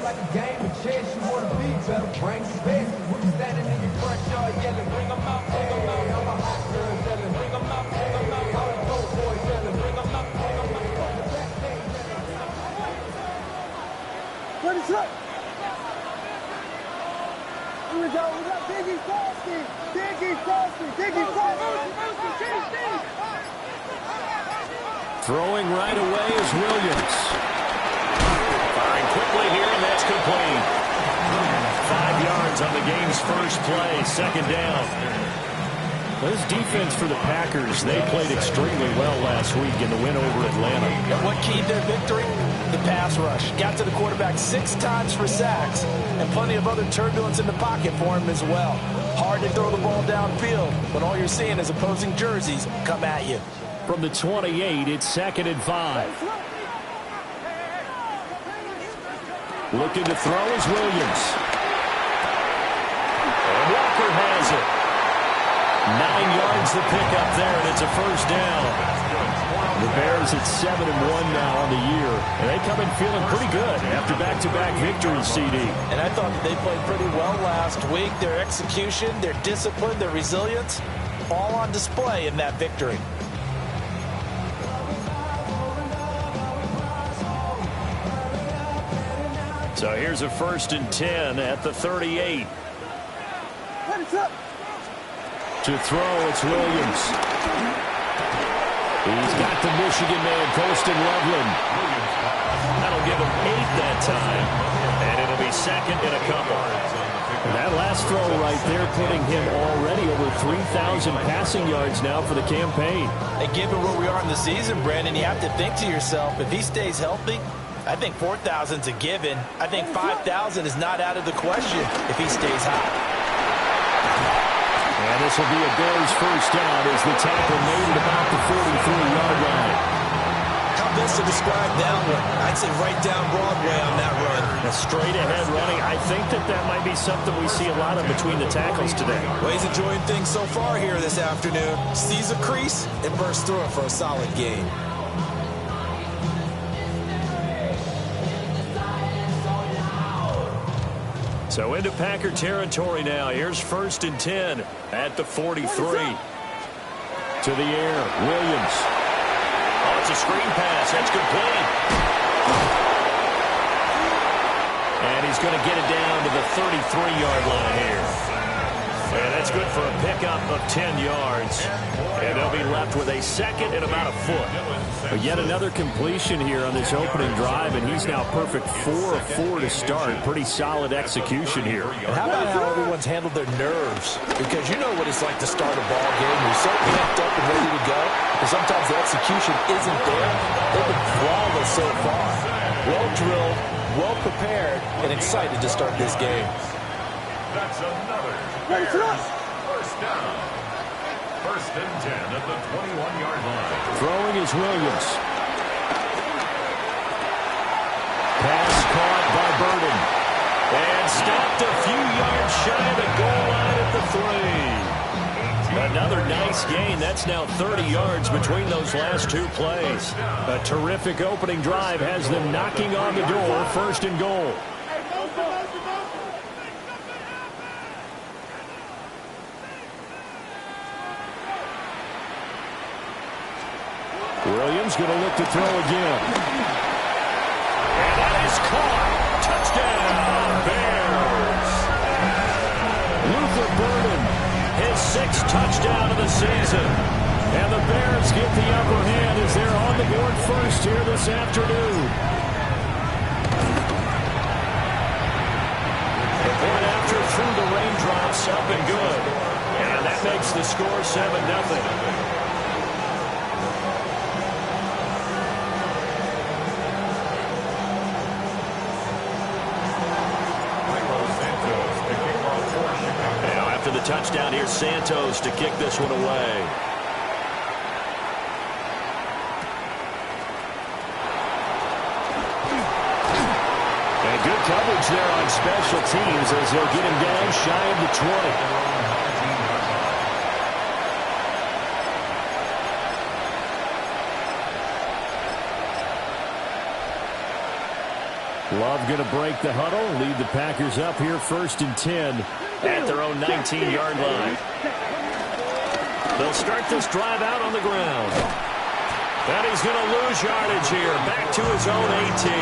like a game of chess. You want to be better, bring your best. We be standing in your front yard yelling, bring them out, bring them out. I'm a hot girl yelling, bring them out, bring them out. All the dope boys yelling, bring them out, bring them out. From the backstage yelling. What is up? Here we go. We got Biggie Frosty. Biggie Frosty. Biggie Frosty. Throwing right away is Williams. Firing quickly here, and that's complete. 5 yards on the game's first play, second down. This defense for the Packers, they played extremely well last week in the win over Atlanta. And what keyed their victory? The pass rush. Got to the quarterback 6 times for sacks, and plenty of other turbulence in the pocket for him as well. Hard to throw the ball downfield, but all you're seeing is opposing jerseys come at you. From the 28, it's 2nd and 5. Looking to throw is Williams. And Walker has it. 9 yards to pick up there, and it's a first down. The Bears at 7-1 now on the year, and they come in feeling pretty good after back-to-back victories, CD. And I thought that they played pretty well last week. Their execution, their discipline, their resilience, all on display in that victory. So here's a 1st and 10 at the 38. To throw, it's Williams. He's got the Michigan man, Colston Loveland. That'll give him 8 that time, and it'll be 2nd and a couple. And that last throw right there putting him already over 3,000 passing yards now for the campaign. And given where we are in the season, Brandon, you have to think to yourself, if he stays healthy, I think 4,000's a given. I think 5,000 is not out of the question if he stays hot. And this will be a Bears first down as the tackle made it about the 43-yard line. How best to describe that one? I'd say right down Broadway on that run. A straight-ahead running. I think that might be something we see a lot of between the tackles today. Well, he's enjoying things so far here this afternoon. Sees a crease and bursts through it for a solid gain. So into Packer territory now. Here's 1st and 10 at the 43. To the air, Williams. Oh, it's a screen pass. That's complete. And he's going to get it down to the 33-yard line here. And that's good for a pickup of 10 yards. And they'll be left with a 2nd and about a foot. But yet another completion here on this opening drive, and he's now perfect 4 of 4 to start. Pretty solid execution here. And how about how everyone's handled their nerves? Because you know what it's like to start a ball game. You're so amped up and ready to go. And sometimes the execution isn't there. They've been flawless so far. Well drilled, well prepared, and excited to start this game. That's another first down. 1st and 10 at the 21-yard line. Throwing is Williams. Pass caught by Burden. And stopped a few yards shy of the goal line at the 3. Another nice gain. That's now 30 yards between those last 2 plays. A terrific opening drive has them knocking on the door. 1st and goal. Williams going to look to throw again. And that is caught. Touchdown, Bears. Luther Burden, his 6th touchdown of the season. And the Bears get the upper hand as they're on the board first here this afternoon. The point after through the raindrops, up and good. And that makes the score 7-0. Touchdown here, Santos to kick this one away. And good coverage there on special teams as they'll get him down shy of the 20. Love going to break the huddle, lead the Packers up here 1st and 10 at their own 19-yard line. They'll start this drive out on the ground. And he's going to lose yardage here, back to his own 18.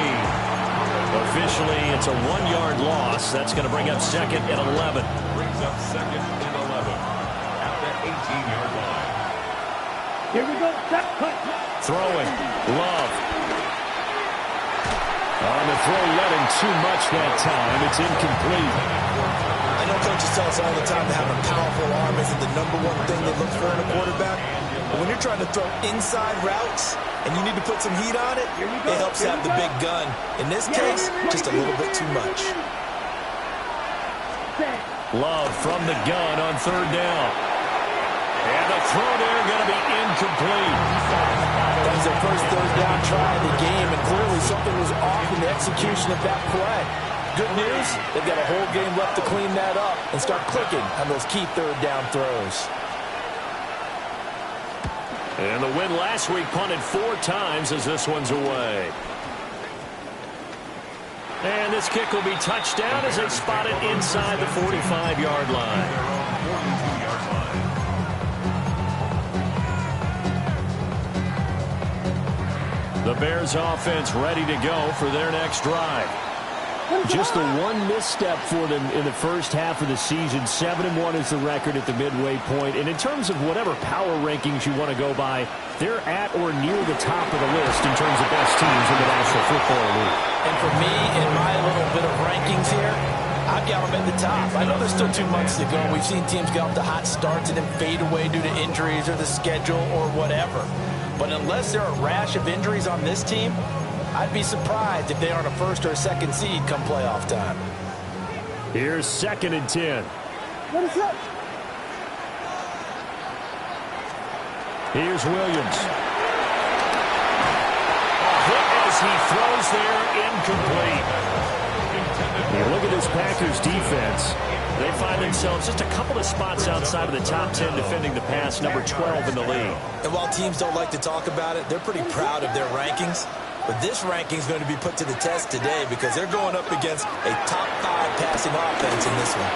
Officially, it's a 1-yard loss. That's going to bring up 2nd and 11. Brings up 2nd and 11 at the 18-yard line. Here we go. Throwing. Love. On the throw, let him too much that time. It's incomplete. I know coaches tell us all the time that having a powerful arm isn't the #1 thing they look for in a quarterback. But when you're trying to throw inside routes and you need to put some heat on it, it helps to have the big gun. In this case, just a little bit too much. Love from the gun on 3rd down. And the throw there going to be incomplete. That was their first 3rd down try of the game, and clearly something was off in the execution of that play. Good news, they've got a whole game left to clean that up and start clicking on those key 3rd down throws. And the win last week punted 4 times as this one's away. And this kick will be touchdown as they spot it inside the 45-yard line. The Bears offense ready to go for their next drive. Just the one misstep for them in the first half of the season. 7-1 is the record at the midway point. And in terms of whatever power rankings you want to go by, they're at or near the top of the list in terms of best teams in the National Football League. And for me, in my little bit of rankings here, I've got them at the top. I know there's still 2 months to go. We've seen teams get off to hot starts and then fade away due to injuries or the schedule or whatever. But unless there are a rash of injuries on this team, I'd be surprised if they aren't a 1st or 2nd seed come playoff time. Here's 2nd and 10. What is up? Here's Williams. A hit as he throws there, incomplete. You look at this Packers defense. They find themselves just a couple of spots outside of the top 10 defending the pass, number 12 in the league. And while teams don't like to talk about it, they're pretty proud of their rankings. But this ranking is going to be put to the test today because they're going up against a top 5 passing offense in this one.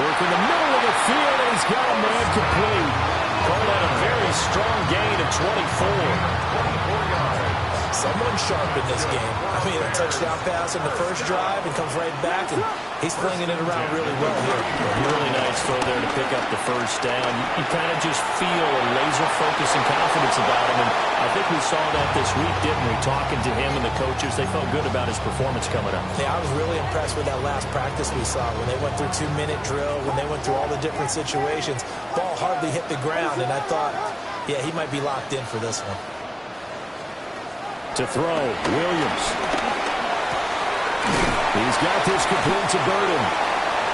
Work in the middle of the field, and he's got a man complete. Called out a very strong gain of 24. Someone sharp in this game. I mean, a touchdown pass on the first drive and comes right back, and he's flinging it around really well here. Really nice throw there to pick up the first down. You kind of just feel a laser focus and confidence about him, and I think we saw that this week, didn't we? Talking to him and the coaches, they felt good about his performance coming up. Yeah, I was really impressed with that last practice we saw when they went through 2-minute drill, when they went through all the different situations. Ball hardly hit the ground, and I thought, yeah, he might be locked in for this one. To throw, Williams. He's got this complete to Burden.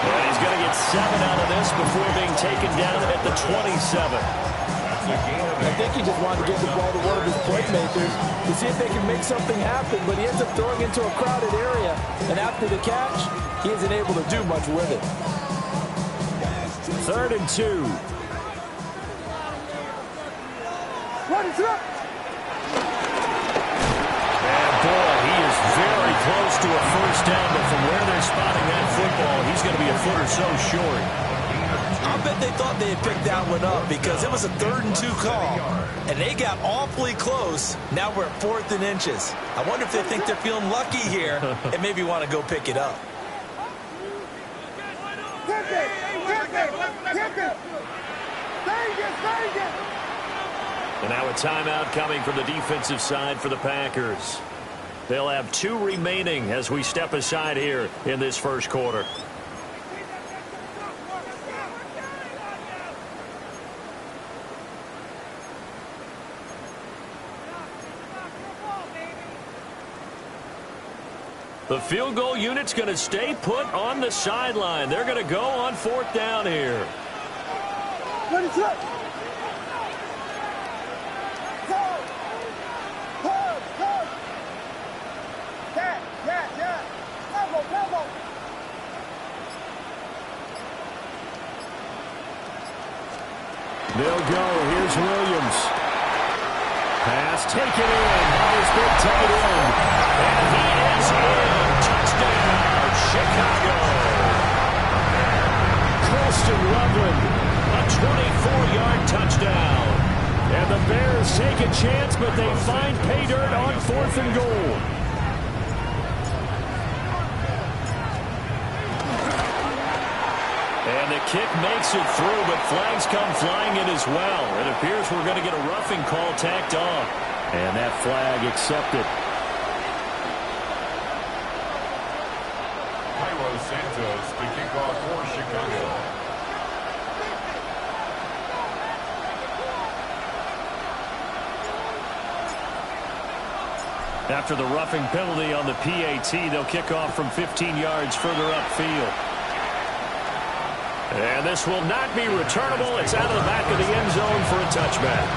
And he's going to get 7 out of this before being taken down at the 27. I think he just wanted to get the ball to one of his playmakers to see if they can make something happen, but he ends up throwing into a crowded area, and after the catch, he isn't able to do much with it. 3rd and 2. What is up? Boy, he is very close to a first down, but from where they're spotting that football, he's going to be a foot or so short. I bet they thought they had picked that one up because it was a 3rd and 2 call, and they got awfully close. Now we're at 4th and inches. I wonder if they think they're feeling lucky here and maybe want to go pick it up. And now a timeout coming from the defensive side for the Packers. They'll have 2 remaining as we step aside here in this first quarter. The field goal unit's going to stay put on the sideline. They're going to go on 4th down here. What is up? They'll go. Here's Williams. Pass taken in by his big tight end. And he touchdown. And the Bears take a chance, but they find pay dirt on 4th and goal. And the kick makes it through, but flags come flying in as well. It appears we're going to get a roughing call tacked on. And that flag accepted. Santos to kick off for Chicago. After the roughing penalty on the PAT, they'll kick off from 15 yards further upfield. And this will not be returnable. It's out of the back of the end zone for a touchback.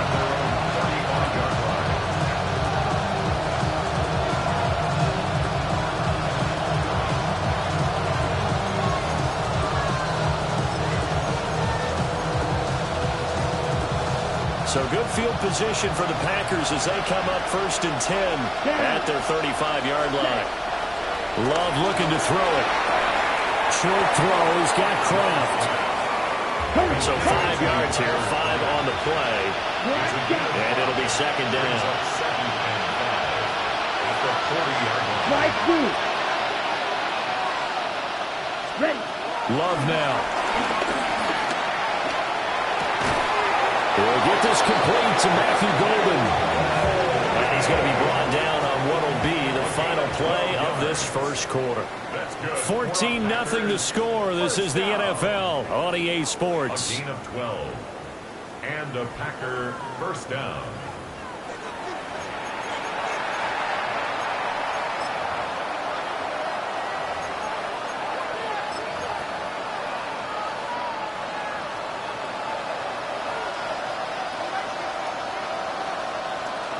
So good field position for the Packers as they come up 1st and 10 at their 35-yard line. Love looking to throw it. Short throw. He's got Kraft. So 5 yards here, 5 on the play. And it'll be 2nd down. Right through. Ready. Love now. They'll get this complete to Matthew Golden. And he's going to be brought down on what will be the final play of this first quarter. 14-0 the score. This is the NFL on EA Sports. A gain of 12. And a Packer first down.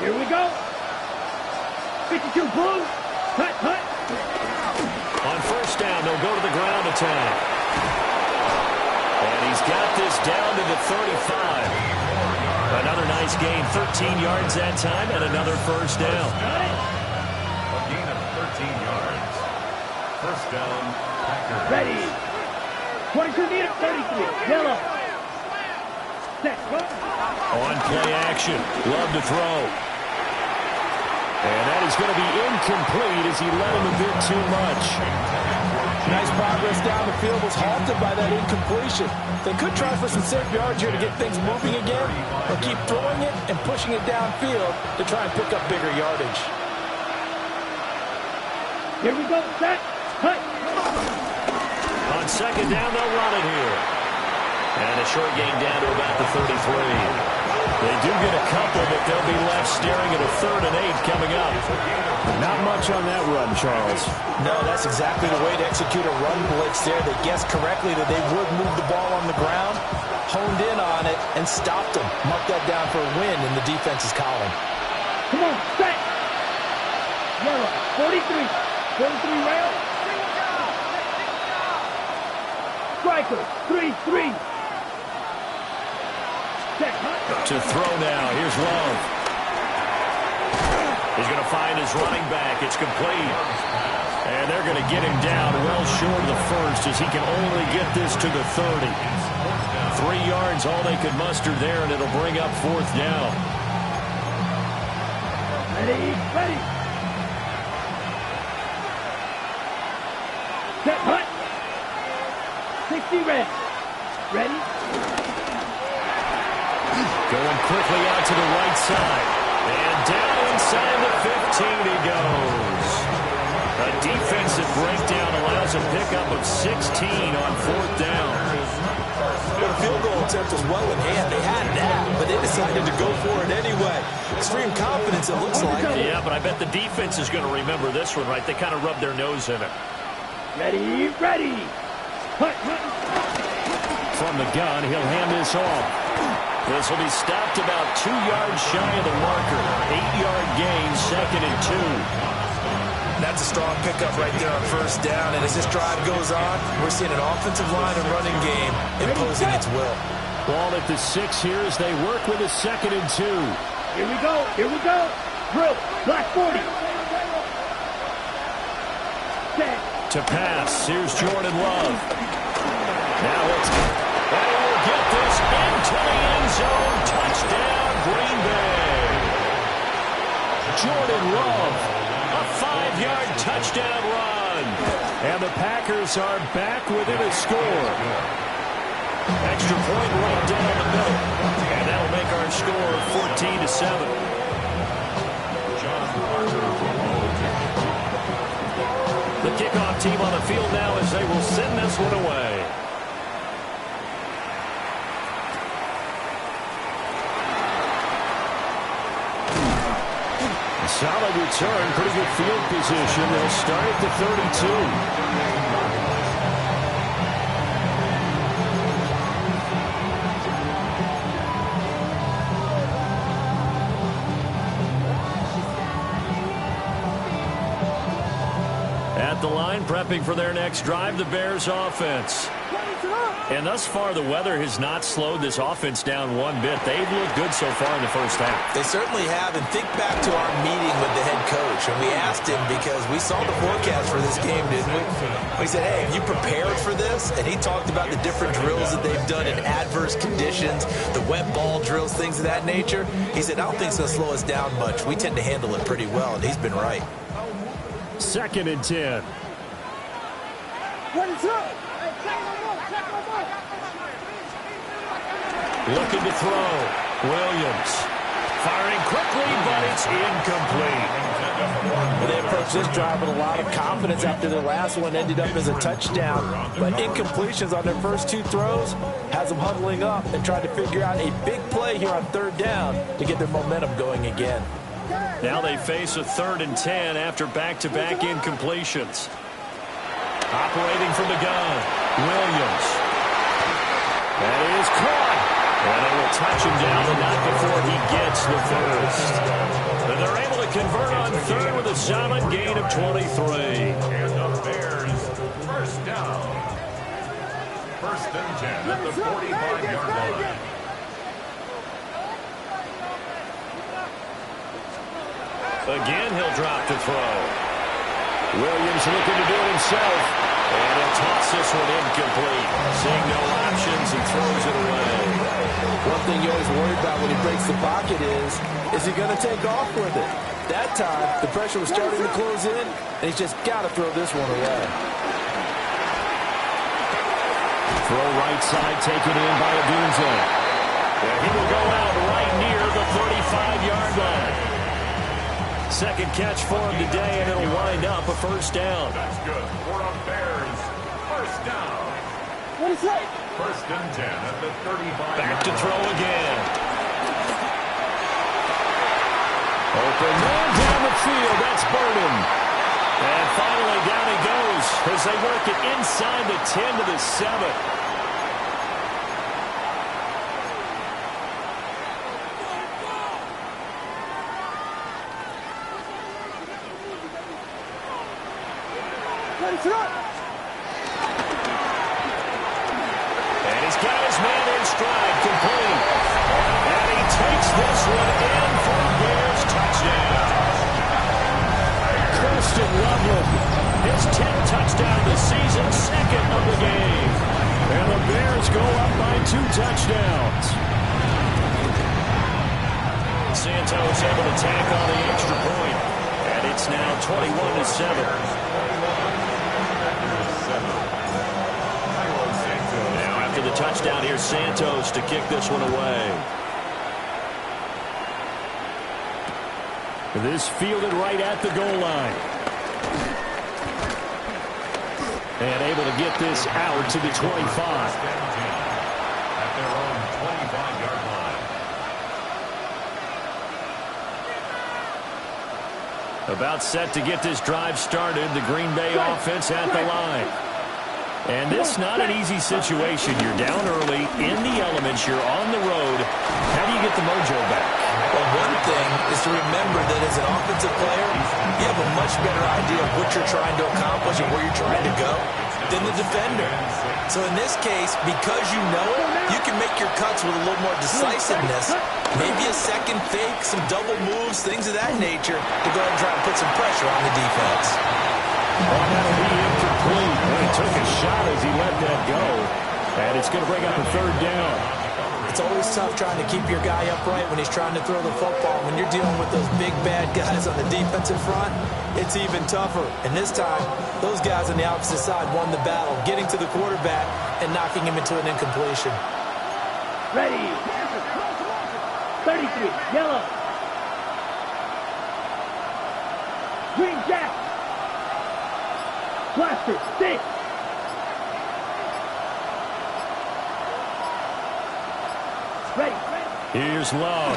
Here we go. 52 Bulls. Hut, hut. On first down, they'll go to the ground attack. And he's got this down to the 35. Another nice gain, 13 yards that time, and another first down. A gain of 13 yards. First down, Packers. Ready. 22 meter, 33. Yellow. Set. On play action. Love to throw. And that is going to be incomplete as he led him a bit too much. Nice progress down the field, was halted by that incompletion. They could try for some safe yards here to get things moving again, or keep throwing it and pushing it downfield to try and pick up bigger yardage. Here we go. Set. Hut. On second down, they'll run it here. And a short gain down to about the 33. They do get a couple, but they'll be left staring at a 3rd and 8 coming up. Not much on that run, Charles. No, that's exactly the way to execute a run blitz there. They guessed correctly that they would move the ball on the ground, honed in on it, and stopped them. Mark that down for a win in the defense's column. Come on. Set. Yellow. 43. 43 rail. Striker. 3-3. To throw now. Here's Love. He's going to find his running back. It's complete. And they're going to get him down well short of the first as he can only get this to the 30. 3 yards, all they could muster there, and it'll bring up 4th down. Ready, ready. Set, hut. 60 red. Ready. Going quickly out to the right side. And down inside the 15 he goes. A defensive breakdown allows a pickup of 16 on 4th down. But a field goal attempt was well in hand. They had that, but they decided to go for it anyway. Extreme confidence, it looks like. Yeah, but I bet the defense is going to remember this one, right? They kind of rubbed their nose in it. Ready, ready. Hut, hut. From the gun, he'll hand this off. This will be stopped about 2 yards shy of the marker. 8-yard gain, 2nd and 2. That's a strong pickup right there on first down. And as this drive goes on, we're seeing an offensive line and running game imposing its will. Ball at the 6 here as they work with a 2nd and 2. Here we go, here we go. Drill, black 40. Set. To pass, here's Jordan Love. Now it's... And he will get this into the end zone. Touchdown, Green Bay. Jordan Love, a 5-yard touchdown run. And the Packers are back within a score. Extra point right down the middle. And that'll make our score 14-7. The kickoff team on the field now as they will send this one away. A solid return, pretty good field position. They'll start at the 32. At the line, prepping for their next drive, the Bears offense. And thus far, the weather has not slowed this offense down one bit. They've looked good so far in the first half. They certainly have. And think back to our meeting with the head coach. And we asked him because we saw the forecast for this game, didn't we? We said, hey, have you prepared for this? And he talked about the different drills that they've done in adverse conditions, the wet ball drills, things of that nature. He said, I don't think it's going to slow us down much. We tend to handle it pretty well, and he's been right. 2nd and 10. Looking to throw. Williams. Firing quickly, but it's incomplete. Well, they approached this drive with a lot of confidence after their last one ended up as a touchdown. But incompletions on their first 2 throws has them huddling up and trying to figure out a big play here on 3rd down to get their momentum going again. Now they face a 3rd and 10 after back-to-back incompletions. Operating from the gun, Williams. That is caught. And they will touch him down, but not before he gets the first. And they're able to convert on 3rd with a solid gain of 23. And the Bears, first down. 1st and 10 at the 45-yard line. Again, he'll drop to throw. Williams looking to do it himself. And he'll toss this one incomplete. Seeing no options and throws it away. One thing you always worry about when he breaks the pocket is he going to take off with it? That time, the pressure was starting to close in, and he's just got to throw this one away. Throw right side, taken in by Adunze. And he will go out right near the 35-yard line. 2nd catch for him today, and it'll wind up a first down. That's good for the Bears. First down. 1st and 10 at the 35. Back to throw again. Open man down the field. That's Burden. And finally down he goes as they work it inside the 10 to the 7. And he's got his man in stride, complete. And he takes this one in for a Bears touchdown. Christian Loveland, his 10th touchdown of the season, 2nd of the game. And the Bears go up by 2 touchdowns. Santos able to tack on the extra point. And it's now 21-7. The touchdown here, Santos to kick this one away. This fielded right at the goal line. And able to get this out to the 25. At their own 25-yard line. About set to get this drive started. The Green Bay offense at the line. And this not an easy situation. You're down early, in the elements, you're on the road. How do you get the mojo back? Well, one thing is to remember that as an offensive player, you have a much better idea of what you're trying to accomplish and where you're trying to go than the defender. So in this case, because you know it, you can make your cuts with a little more decisiveness. Maybe a second fake, some double moves, things of that nature to go ahead and try and put some pressure on the defense. Oh, that'll be incomplete. Well, he took a shot as he let that go. And it's going to bring up a third down. It's always tough trying to keep your guy upright when he's trying to throw the football. When you're dealing with those big, bad guys on the defensive front, it's even tougher. And this time, those guys on the opposite side won the battle, getting to the quarterback and knocking him into an incompletion. Ready. 33, yellow. Green jack. Blaster, 6. Ready. Here's Love.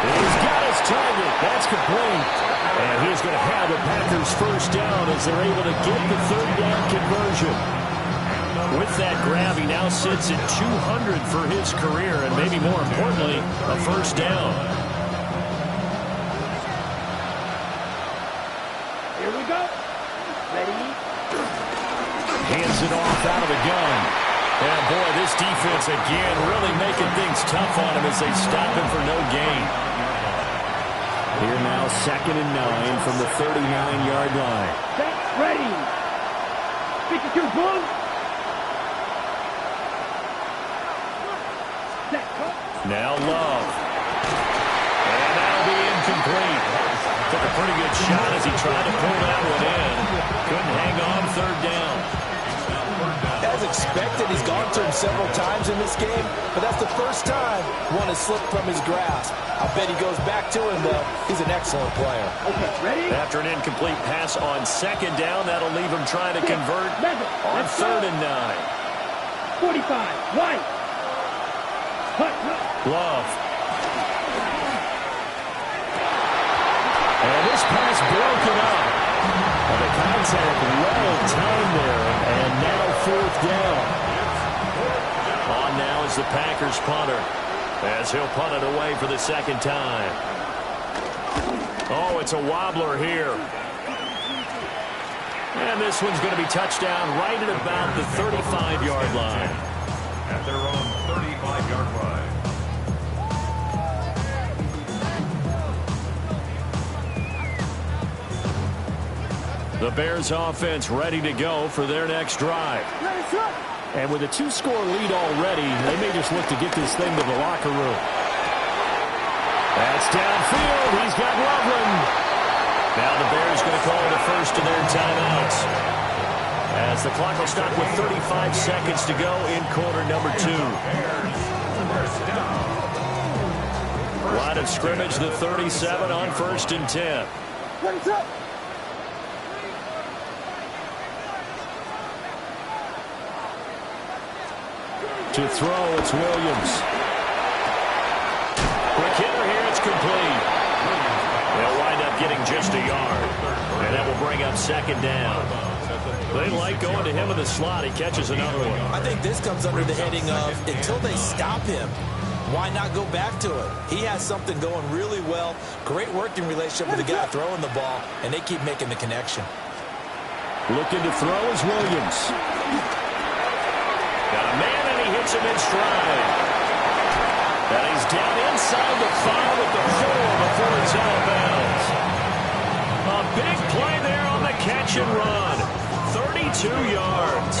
He's got his target. That's complete. And he's going to have the Packers first down as they're able to get the third down conversion. With that grab, he now sits at 200 for his career, and maybe more importantly, a first down. Here we go. Ready. Hands it off out of the gun. And boy, this defense again really making things tough on him as they stop him for no gain. Here now, 2nd and 9 from the 39-yard line. Set. Ready. 52 blue. Now Love. And that'll be incomplete. Took a pretty good shot as he tried to pull that one in. Couldn't hang on, third down. As expected, he's gone to him several times in this game, but that's the first time one has slipped from his grasp. I bet he goes back to him, though. He's an excellent player. Okay, ready? After an incomplete pass on 2nd down, that'll leave him trying to convert on 3rd and 9. 45, white. Love. And this pass broken up. And the contact well timed there, and now 4th down. On now is the Packers punter, as he'll punt it away for the 2nd time. Oh, it's a wobbler here. And this one's going to be touchdown right at about the 35-yard line. At their own 35-yard line. The Bears offense ready to go for their next drive. And with a 2-score lead already, they may just look to get this thing to the locker room. That's downfield. He's got Loveland. Now the Bears going to call the first of their timeouts, as the clock will stop with 35 seconds to go in quarter number 2. Line of scrimmage, the 37 on 1st and 10. To throw, it's Williams. Quick hitter here, it's complete. They'll wind up getting just a yard, and that will bring up 2nd down. They like going to him in the slot. He catches another one. I think this comes under the heading of, until they stop him, why not go back to it? He has something going really well. Great working relationship with the guy throwing the ball, and they keep making the connection. Looking to throw is Williams. Got a man, and he hits him in stride. And he's down inside the 5 at the 4 before he's out of bounds. A big play there on the catch and run. 32 yards.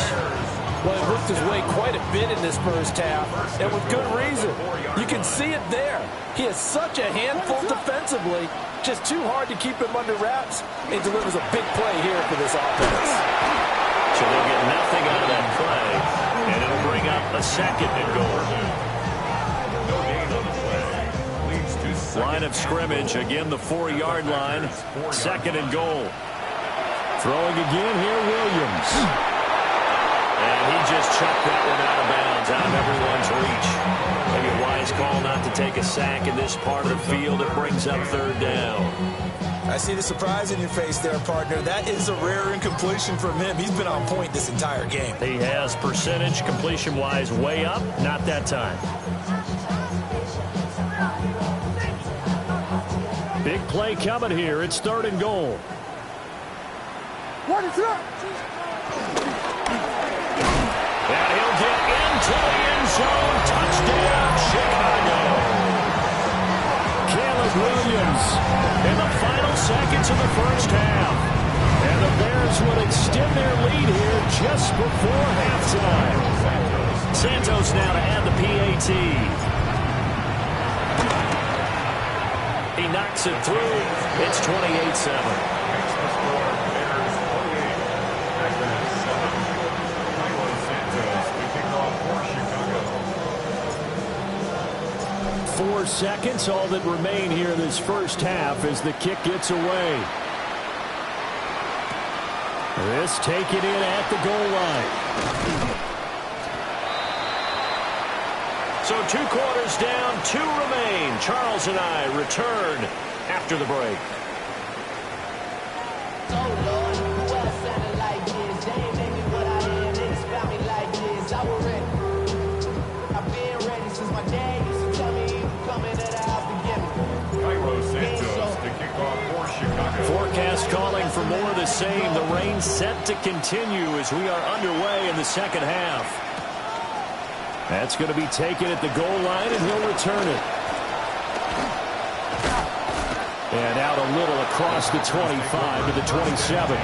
Well, he worked his way quite a bit in this first half, and with good reason. You can see it there. He is such a handful defensively. Just too hard to keep him under wraps. He delivers a big play here for this offense. So they'll get nothing out of that play, and it'll bring up a 2nd and goal. Line of scrimmage, again the 4-yard line, 2nd and goal. Throwing again here, Williams. And he just chucked that one out of bounds, out of everyone's reach. Maybe a wise call not to take a sack in this part of the field. It brings up 3rd down. I see the surprise in your face there, partner. That is a rare incompletion from him. He's been on point this entire game. He has percentage completion-wise way up, not that time. Big play coming here. It's 3rd and goal. What is up? And he'll get into the end zone. Touchdown, Chicago. Caleb Williams in the final seconds of the first half. And the Bears Bears will extend their lead here just before halftime. Santos now to add the PAT. He knocks it through. It's 28-7. Four seconds, all that remain here in this first half as the kick gets away. This taken in at the goal line. So 2 quarters down, 2 remain. Charles and I return after the break. Forecast calling for more of the same. The rain set to continue as we are underway in the second half. That's going to be taken at the goal line, and he'll return it. And out a little across the 25 to the 27.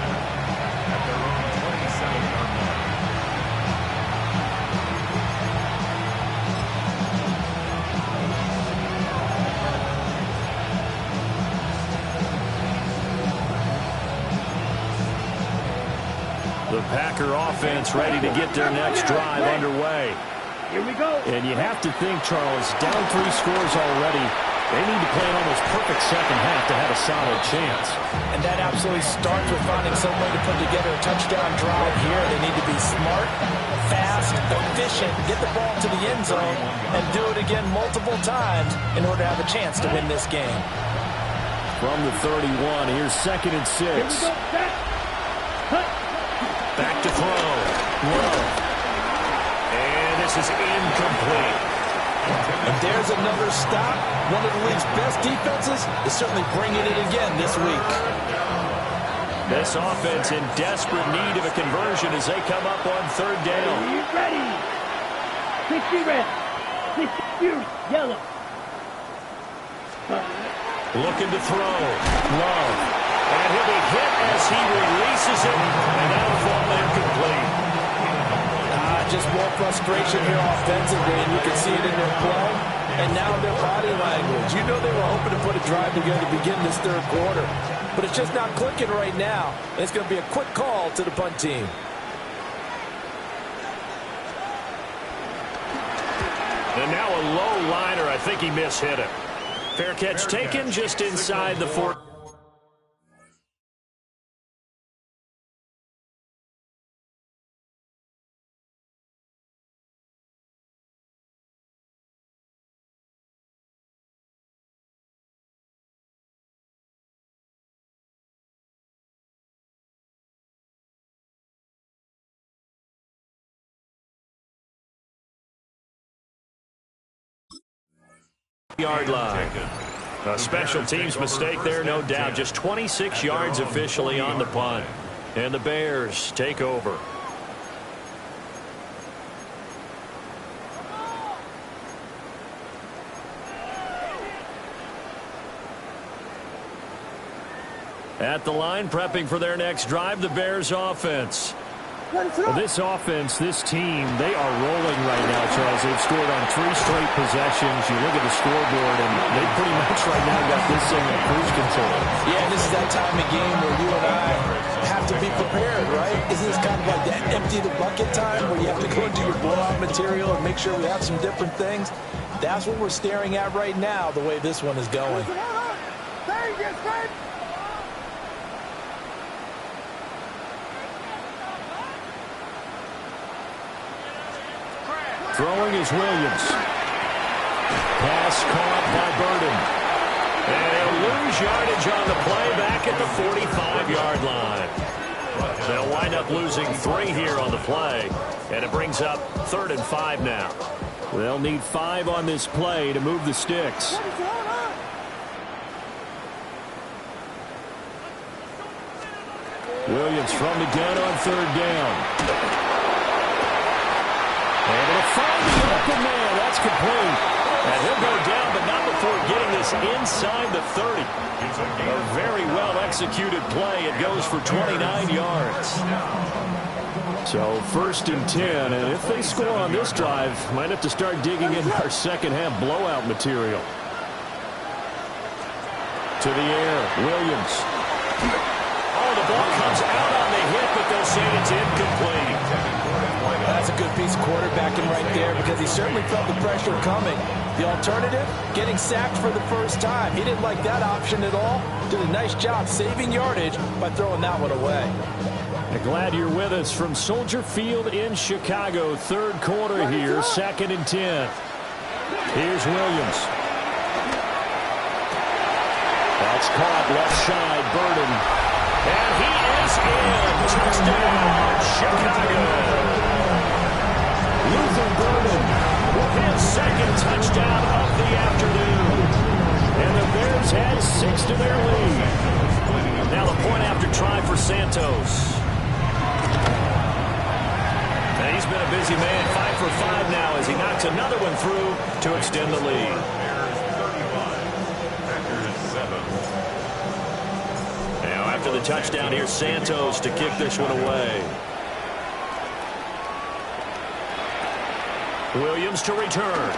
The Packer offense ready to get their next drive underway. Here we go. And you have to think, Charles, down 3 scores already. They need to play an almost perfect second half to have a solid chance. And that absolutely starts with finding some way to put together a touchdown drive here. They need to be smart, fast, efficient, get the ball to the end zone, and do it again multiple times in order to have a chance to win this game. From the 31, here's 2nd and 6. Here we go. Back to throw. Low. And this is incomplete. And there's another stop. One of the league's best defenses is certainly bringing it again this week. This offense in desperate need of a conversion as they come up on 3rd down. Are you ready? 60 red. 60 yellow. Looking to throw. Low. And he'll be hit as he releases it. And that'll fall incomplete. Just more frustration here offensively, and you can see it in their play. And now their body language. You know they were hoping to put a drive together to begin this 3rd quarter. But it's just not clicking right now. It's going to be a quick call to the punt team. And now a low liner. I think he mishit it. Fair catch taken just inside the 4. Yard line. A special teams mistake there, no doubt. Just 26 yards officially on the punt. And the Bears take over. At the line, prepping for their next drive, the Bears offense. Well, this offense, this team, they are rolling right now, Charles. They've scored on 3 straight possessions. You look at the scoreboard, and they pretty much right now got this thing in cruise control. Yeah, this is that time of game where you and I have to be prepared, right? Isn't this kind of like that empty the bucket time where you have to go into your blowout material and make sure we have some different things? That's what we're staring at right now, the way this one is going. Throwing is Williams. Pass caught by Burden. And he'll lose yardage on the play back at the 45-yard line. They'll wind up losing 3 here on the play. And it brings up 3rd and 5 now. They'll need 5 on this play to move the sticks. Williams from the gun on 3rd down. Able to find the open man. That's complete. And he'll go down, but not before getting this inside the 30. A very well-executed play. It goes for 29 yards. So 1st and 10, and if they score on this drive, might have to start digging in our second-half blowout material. To the air, Williams. Oh, the ball comes out on the hit, but they'll say it's incomplete. That's a good piece of quarterbacking right there because he certainly felt the pressure coming. The alternative, getting sacked for the first time. He didn't like that option at all. Did a nice job saving yardage by throwing that one away. Glad you're with us from Soldier Field in Chicago. 3rd quarter here, 2nd and 10. Here's Williams. That's caught left side, Burden. And he is in. Touchdown, Chicago. Luther Burden with his 2nd touchdown of the afternoon. And the Bears add 6 to their lead. Now the point after try for Santos. And he's been a busy man, 5 for 5 now as he knocks another one through to extend the lead. Now after the touchdown, here's Santos to kick this one away. Williams to return.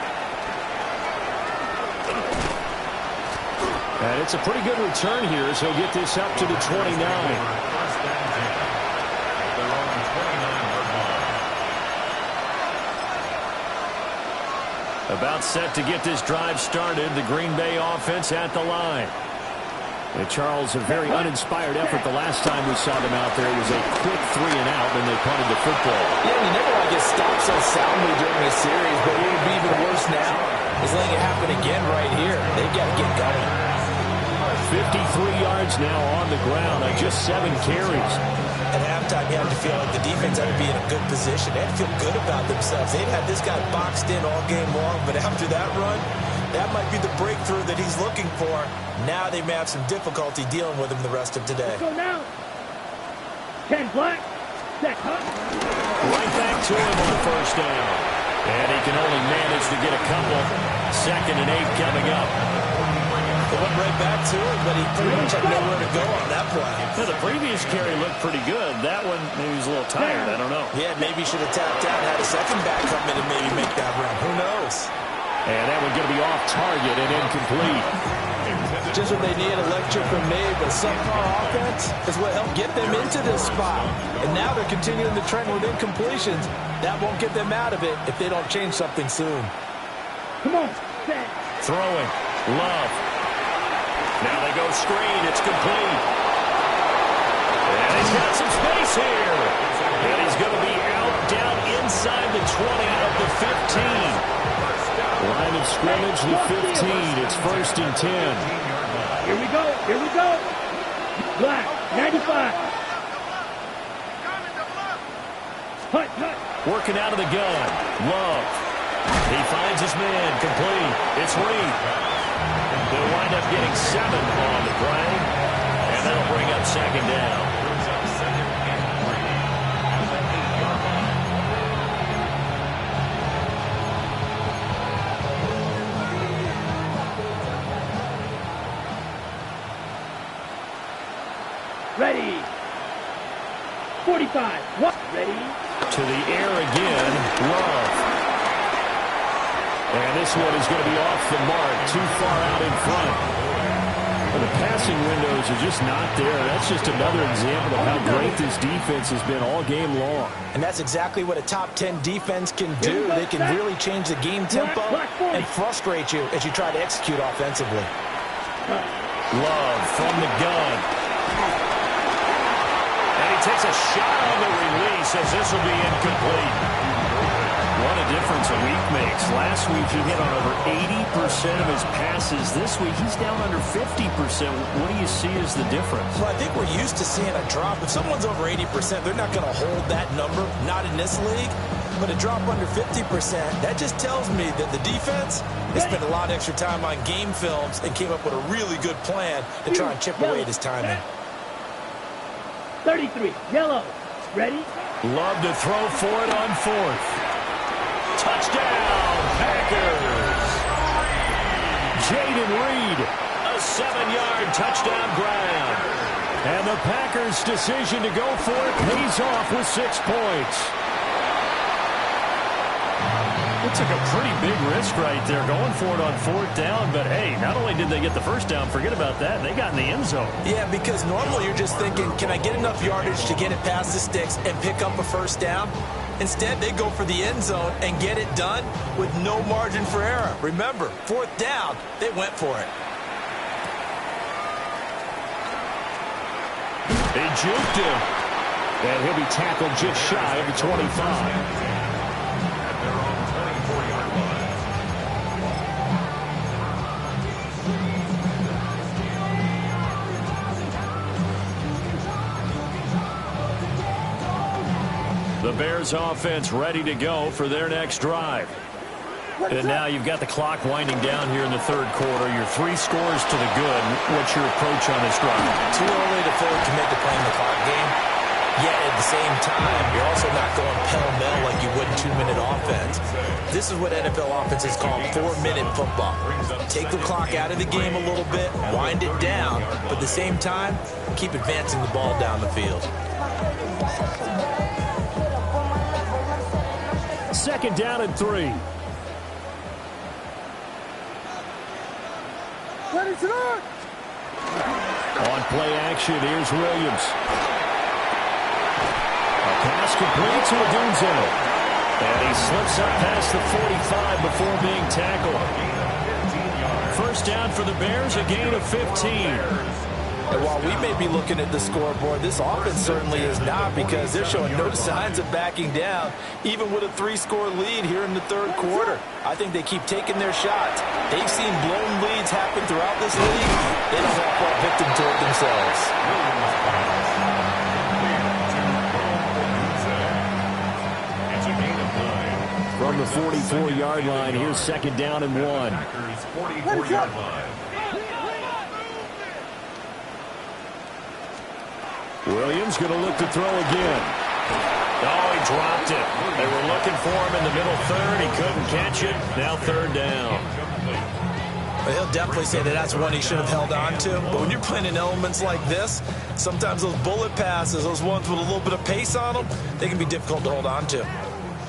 And it's a pretty good return here as he'll get this up to the 29. About set to get this drive started. The Green Bay offense at the line. And Charles, a very uninspired effort the last time we saw them out there. It was a quick 3 and out, and they punted the football. Yeah, you never want to get stopped so soundly during a series, but what would be even worse now is letting it happen again right here. They've got to get going. 53 yards now on the ground on just 7 carries. At halftime, you have to feel like the defense had to be in a good position. They had to feel good about themselves. They'd had this guy boxed in all game long, but after that run, that might be the breakthrough that he's looking for. Now they may have some difficulty dealing with him the rest of today. Let's go now. 10 black. Set, huh? Right back to him on the 1st down. And he can only manage to get a couple. 2nd and 8 coming up. He went right back to it, but he pretty much had nowhere to go on that play. Yeah, the previous carry looked pretty good. That one, maybe he was a little tired. I don't know. Yeah, maybe he should have tapped out, had a second back come in and maybe make that run. Who knows? And that one going to be off target and incomplete. Just what they need, a lecture from me, but subpar offense is what helped get them into this spot. And now they're continuing the trend with incompletions. That won't get them out of it if they don't change something soon. Come on. Set. Throwing. Love. Now they go screen. It's complete. And he's got some space here. And he's going to be out down inside the 20 of the 15. Line of scrimmage, the 15. It's 1st and 10. Here we go. Here we go. Black. 95. Hut, hut. Working out of the gun. Love. He finds his man. Complete. It's Reed. They'll wind up getting 7 on the play. And that'll bring up 2nd down. Ready. 45. What? Ready. To the air again. Love. And this one is going to be off the mark. Too far out in front. And the passing windows are just not there. That's just another example of how great this defense has been all game long. And that's exactly what a top 10 defense can do. They can really change the game tempo and frustrate you as you try to execute offensively. Love from the gun. And he takes a shot on the release as this will be incomplete. What a difference a week makes. Last week he hit on over 80% of his passes. This week he's down under 50%. What do you see as the difference? Well, I think we're used to seeing a drop. If someone's over 80%, they're not going to hold that number. Not in this league. But a drop under 50%, that just tells me that the defense has spent a lot of extra time on game films and came up with a really good plan to try and chip away at his timing. 33. Yellow. Ready? Love to throw for it on 4th. Touchdown, Packers. Wilson Reed. A 7-yard touchdown grab. And the Packers' decision to go for it pays off with 6 points. It took a pretty big risk right there going for it on 4th down. But, hey, not only did they get the first down, forget about that, they got in the end zone. Yeah, because normally you're just thinking, can I get enough yardage to get it past the sticks and pick up a first down? Instead, they go for the end zone and get it done with no margin for error. Remember, 4th down, they went for it. They juked him. And he'll be tackled just shy of the 25. The Bears offense ready to go for their next drive. And now you've got the clock winding down here in the 3rd quarter. You're 3 scores to the good. What's your approach on this drive? Too early to fully commit to playing the clock game. Yet at the same time, you're also not going pell-mell like you would in 2-minute offense. This is what NFL offenses call 4-minute football. Take the clock out of the game a little bit, wind it down, but at the same time, keep advancing the ball down the field. 2nd down and 3. Ready to run. On play action, here's Williams. A pass complete to Odunze. And he slips up past the 45 before being tackled. 1st down for the Bears, a gain of 15. And while we may be looking at the scoreboard, this offense certainly is not, because they're showing no signs of backing down, even with a 3-score lead here in the 3rd quarter. I think they keep taking their shots. They've seen blown leads happen throughout this league. They don't want to fall victim to it themselves. It's a gain of 9. From the 44-yard line, here's 2nd down and 1. 44-yard line. Williams going to look to throw again. Oh, he dropped it. They were looking for him in the middle 3rd. He couldn't catch it. Now 3rd down. But he'll definitely say that that's one he should have held on to. But when you're playing in elements like this, sometimes those bullet passes, those ones with a little bit of pace on them, they can be difficult to hold on to.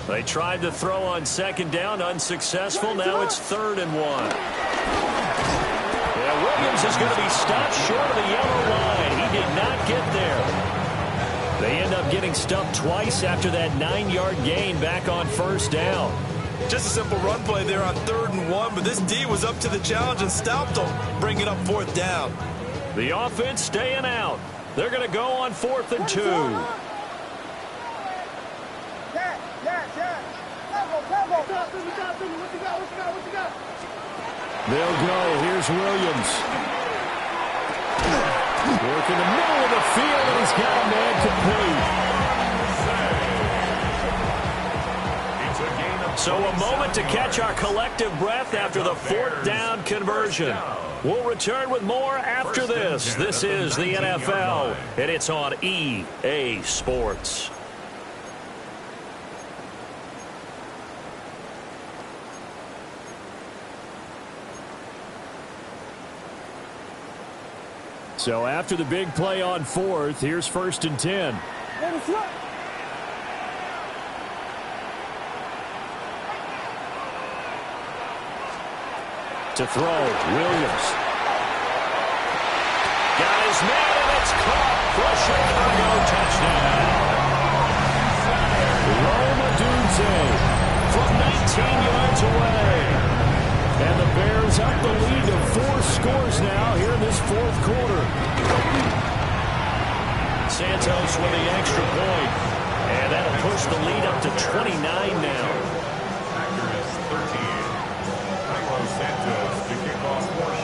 They tried to throw on 2nd down, unsuccessful. Now it's 3rd and 1. Yeah, Williams is going to be stopped short of the yellow line. He did not get there. They end up getting stumped twice after that 9-yard gain back on 1st down. Just a simple run play there on 3rd and 1, but this D was up to the challenge and stopped them, bringing up 4th down. The offense staying out. They're going to go on 4th and 2. They'll go. Here's Williams. Work in the middle of the field, and he's got a man complete. So a moment to catch our collective breath after the 4th down conversion. We'll return with more after this. This is the NFL, and it's on EA Sports. So after the big play on 4th, here's 1st and 10. To throw, Williams. Got his man, and it's caught for a Chicago touchdown. Rome Odunze from 19 yards away. And the Bears up the lead to 4 scores now here in this 4th quarter. Santos with the extra point. And that'll push the lead up to 29 now.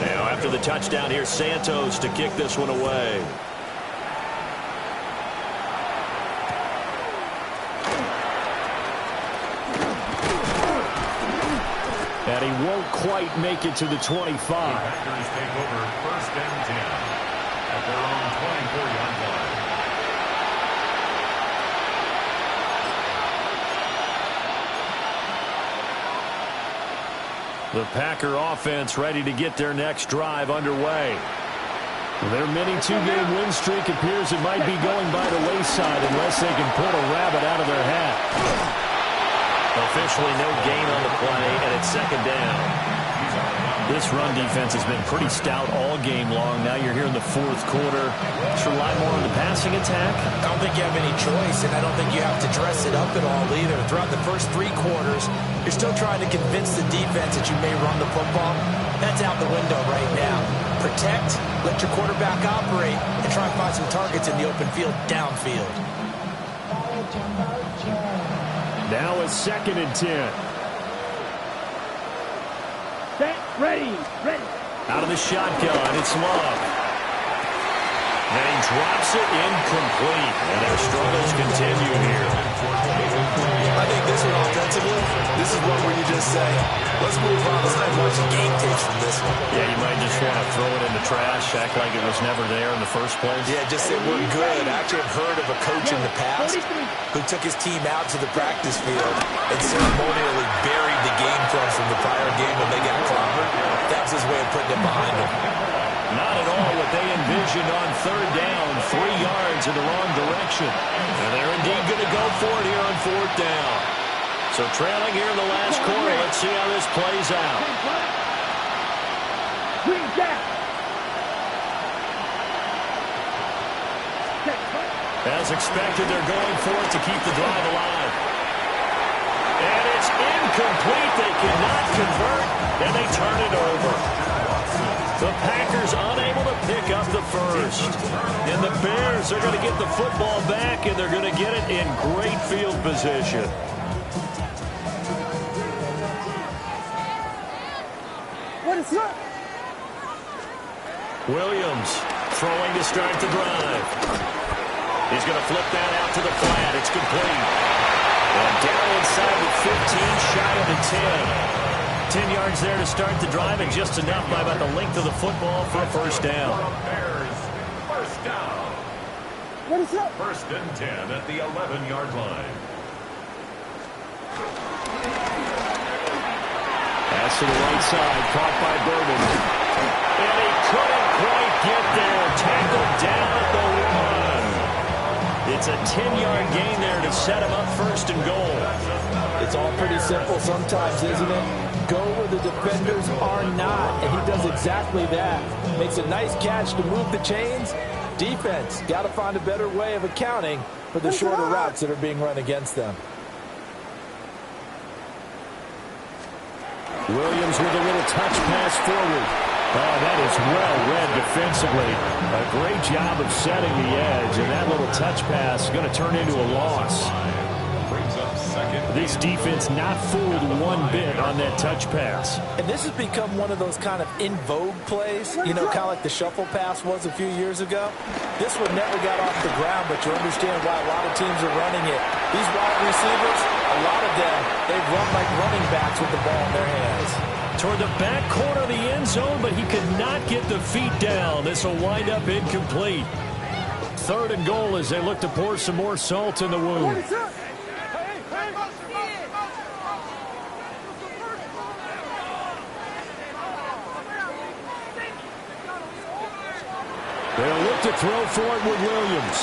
Now after the touchdown, here's Santos to kick this one away. And he won't quite make it to the 25. Packers take over 1st and 10 at their own 24-yard line. The Packer offense ready to get their next drive underway. Their mini two-game win streak appears it might be going by the wayside unless they can pull a rabbit out of their hat. Officially no gain on the play, and it's second down. This run defense has been pretty stout all game long. Now you're here in the fourth quarter. Should rely more on the passing attack? I don't think you have any choice, and I don't think you have to dress it up at all either. Throughout the first 3 quarters, you're still trying to convince the defense that you may run the football. That's out the window right now. Protect, let your quarterback operate, and try and find some targets in the open field downfield. Now it's 2nd and 10. Set, ready. Out of the shotgun, it's Love. And he drops it incomplete. And their struggles continue here. I think this one offensively, this is one where you just say, let's move on. Let's not watch the game tapes from this one. Yeah, you might just want to throw it in the trash, act like it was never there in the first place. Yeah, just say we're good. I actually have heard of a coach in the past who took his team out to the practice field and ceremonially buried the game film from the prior game when they got clobbered. That was his way of putting it behind them. Not at all what they envisioned on 3rd down, 3 yards in the wrong direction. And they're indeed going to go for it here on 4th down. So trailing here in the last quarter, let's see how this plays out. As expected, they're going for it to keep the drive alive. And it's incomplete. They cannot convert, and they turn it over. The Packers unable to pick up the first. And the Bears are going to get the football back, and they're going to get it in great field position. What is that? Williams throwing to start the drive. He's going to flip that out to the flat. It's complete. And down inside with 15, shy of the 10. 10 yards there to start the drive, and just enough by about the length of the football for a first down. Bears, first down. What is that? 1st and 10 at the 11-yard line. Pass to the right side, caught by Bourbon. And he couldn't quite get there. Tackled down at the 1. It's a 10-yard gain there to set him up 1st and goal. It's all pretty simple sometimes, isn't it? Go where the defenders are not, and he does exactly that. Makes a nice catch to move the chains. Defense, got to find a better way of accounting for the shorter routes that are being run against them. Williams with a little touch pass forward. Oh, that is well read defensively. A great job of setting the edge, and that little touch pass is going to turn into a loss. Brings up 2nd. This defense not fooled one bit on that touch pass. And this has become one of those kind of in vogue plays, you know, kind of like the shuffle pass was a few years ago. This one never got off the ground, but you understand why a lot of teams are running it. These wide receivers, a lot of them, they run like running backs with the ball in their hands. Toward the back corner of the end zone, but he could not get the feet down. This will wind up incomplete. 3rd and goal as they look to pour some more salt in the wound. They'll look to throw for it with Williams.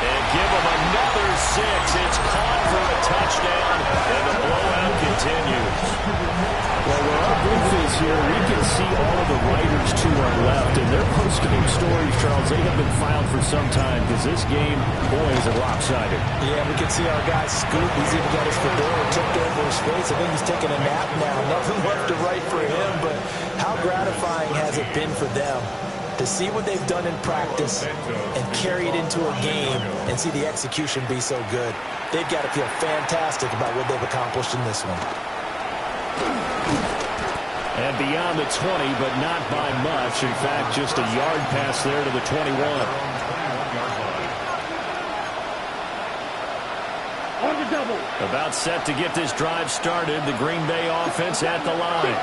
And give him another 6. It's caught for a touchdown, and the blowout continues. Well, where our booth is here, we can see all of the writers to our left, and their post-game stories, Charles, they have been filed for some time, because this game, boy, is it lopsided. Yeah, we can see our guy Scoop. He's even got his fedora tipped over his face. I think he's taking a nap now. Nothing left to write for him, but how gratifying has it been for them to see what they've done in practice and carry it into a game and see the execution be so good. They've got to feel fantastic about what they've accomplished in this one. And beyond the 20, but not by much. In fact, just a yard pass there to the 21. On the double. About set to get this drive started. The Green Bay offense at the line.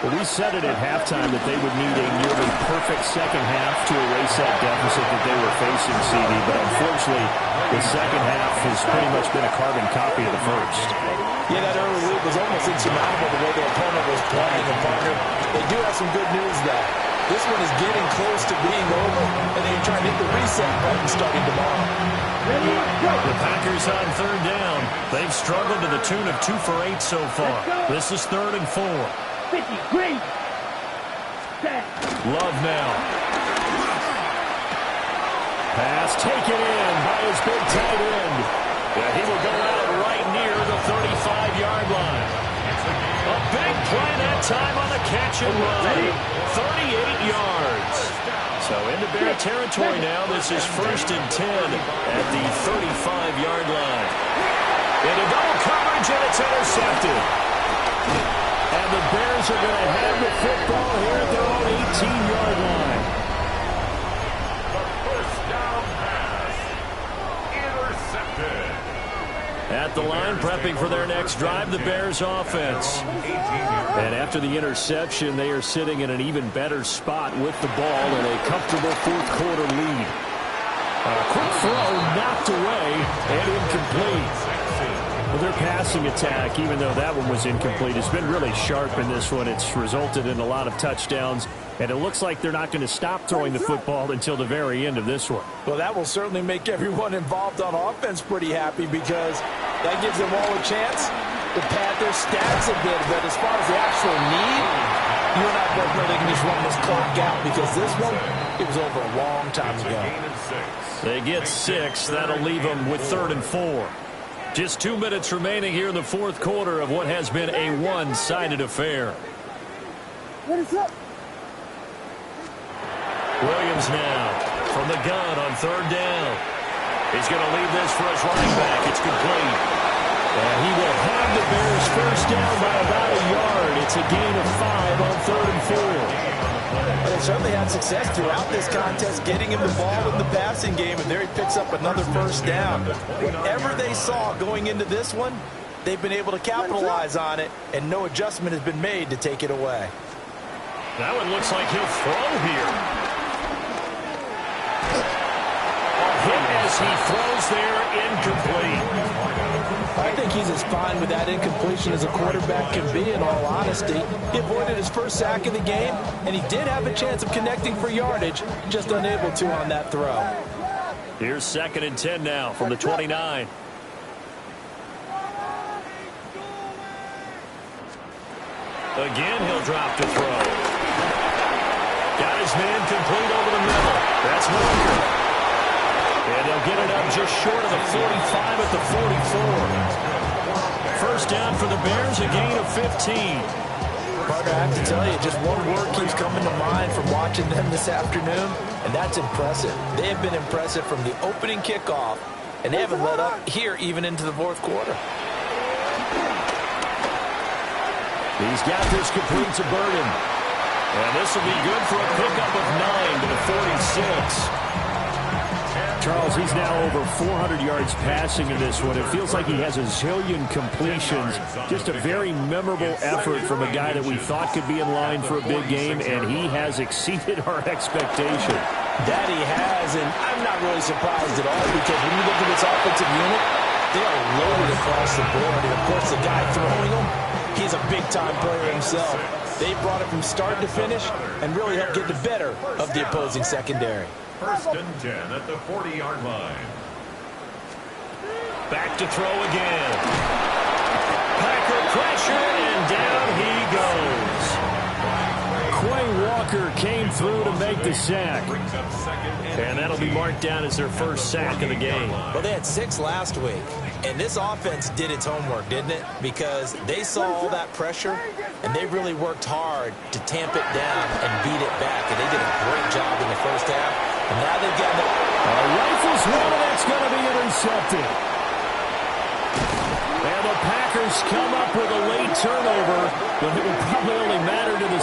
Well, we said it at halftime that they would need a nearly perfect second half to erase that deficit that they were facing, CD. But unfortunately, the second half has pretty much been a carbon copy of the first. Yeah, that early lead was almost insurmountable the way their opponent was playing. And partner, they do have some good news, though. This one is getting close to being over, and they're trying to hit the reset button starting tomorrow. The Packers on third down. They've struggled to the tune of 2 for 8 so far. This is 3rd and 4. 50, green. Love now. Pass taken in by his big tight end. Yeah, he will go out right near the 35-yard line. A big play that time on the catch and run. 38 yards. So into Bear territory now. This is 1st and 10 at the 35-yard line. Into double coverage, and it's intercepted. And the Bears are going to have the football here at their own 18-yard line. The first down pass. Intercepted. At the line, prepping for their next drive, the Bears offense. And after the interception, they are sitting in an even better spot with the ball in a comfortable fourth-quarter lead. A quick throw knocked away and incomplete. Well, their passing attack, even though that one was incomplete, has been really sharp in this one. It's resulted in a lot of touchdowns, and it looks like they're not going to stop throwing the football until the very end of this one. Well, that will certainly make everyone involved on offense pretty happy because that gives them all a chance to pad their stats a bit. But as far as the actual need, you and I both know they can just run this clock out because this one, it was over a long time ago. They get 6. That'll leave them with 3rd and 4. Just 2 minutes remaining here in the fourth quarter of what has been a one-sided affair. What is up? Williams now from the gun on 3rd down. He's going to leave this for his running back. It's complete. And he will have the Bears first down by about a yard. It's a gain of 5 on 3rd and 4. They certainly had success throughout this contest, getting him the ball in the passing game, and there he picks up another first down. Whatever they saw going into this one, they've been able to capitalize on it, and no adjustment has been made to take it away. That one looks like he'll throw here. Hit as he throws there, incomplete. I think he's as fine with that incompletion as a quarterback can be, in all honesty. He avoided his first sack of the game, and he did have a chance of connecting for yardage, just unable to on that throw. Here's 2nd and 10 now from the 29. Again, he'll drop to throw. Got his man complete over the middle. That's Walker. And they'll get it up just short of the 45 at the 44. First down for the Bears, a gain of 15. Partner, I have to tell you, just one word keeps coming to mind from watching them this afternoon, and that's impressive. They have been impressive from the opening kickoff, and they haven't let up here even into the fourth quarter. He's got this complete to Burden. And this will be good for a pickup of 9 to the 46. Charles, he's now over 400 yards passing in this one. It feels like he has a zillion completions. Just a very memorable effort from a guy that we thought could be in line for a big game, and he has exceeded our expectation. That he has, and I'm not really surprised at all because when you look at this offensive unit, they are loaded across the board. And, of course, the guy throwing them, he's a big-time player himself. They brought it from start to finish and really helped get the better of the opposing secondary. 1st and 10 at the 40-yard line. Back to throw again. Packer pressure, and down he goes. Quay Walker came through to make the sack. And that'll be marked down as their first sack of the game. Well, they had 6 last week, and this offense did its homework, didn't it? Because they saw all that pressure, and they really worked hard to tamp it down and beat it back. And they did a great job in the first half. And now they've got the rifles one, and that's going to be intercepted. And the Packers come up with a late turnover, but it will probably only matter to the